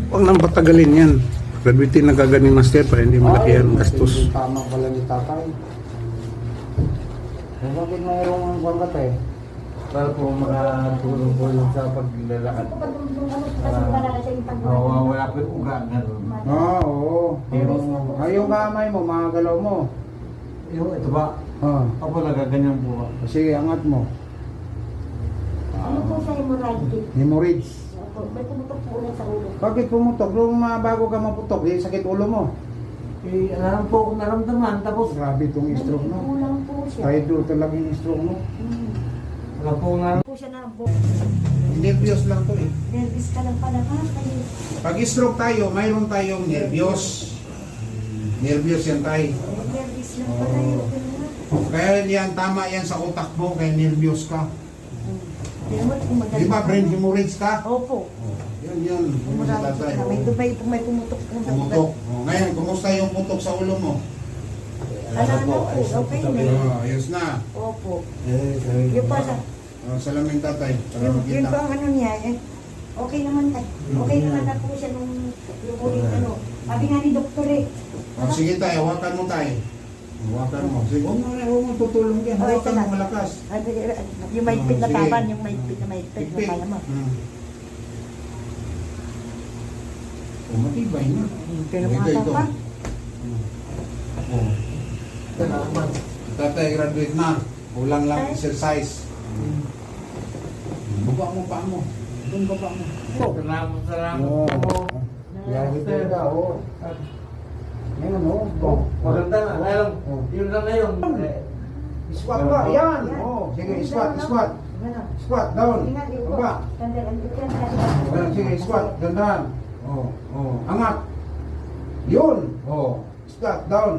Huwag nang patagalin yan. Graduate na kaganing master para hindi malaki yan gastos. Tama pala ni tatay. Bakit mayroong kwan ka tayo? Para po makatulong-tulong sa paglalakad. Wala po yung uga nga doon. Oo. Yung kamay mo, mga galaw mo. Yung ito ba? Ako nagaganyan po. Sige, angat mo. Ano po sa hemorrhagic? Hemorrhage. May pumutok po ulit sa ulo. Bakit pumutok? Nung bago ka maputok, sakit ulo mo. Eh, alam po kung naramdaman. Tapos, Grabe itong stroke mo. Kulang po siya. Kahit doon talaga yung stroke mo. wala po nga. Po siya na po. Nervyos lang to eh. Nervous ka lang pala ha. Kasi Pag stroke tayo, mayroon tayong nervyos. Nervyos yan tayo. nervous lang pala yun. Kaya yan, tama yan sa utak mo, kaya nervyos ka. Di ba, brain hemorrhage ka? Opo. Yan. Hemorrhagic na. May pumutok po. Pumutok. Ngayon, kumusta yung putok sa ulo mo? Wala na po. Okay na. Ayos na. Opo. Yung pala. Salamin tatay, para Yun makita. po ang ano niya eh. Okay naman tayo. Okay naman na po siya nung yung ulit ano. Sabi nga ni doktor eh. Sige tayo, hawakan mo tayo. Hawakan mo. Sige, huwag mo tutulong yan. Hawakan mo malakas. Yung mahigpit na Sige. taban, yung mahigpit na Pipit. kaya mo. Matibay na. Pero Ito, mga ito. pa. Tatay, graduate na. Kulang lang exercise. Baba mo pa mo. Doon baba mo. Salamat po. Grabe talaga, oo. Ngayon, oo. Maganda na. Ngayon, yun lang ngayon. Squat ba? Yan. Sige, squat. Squat, down. Baba. Sige, squat. Dandan. Angat. Yun. Squat, down.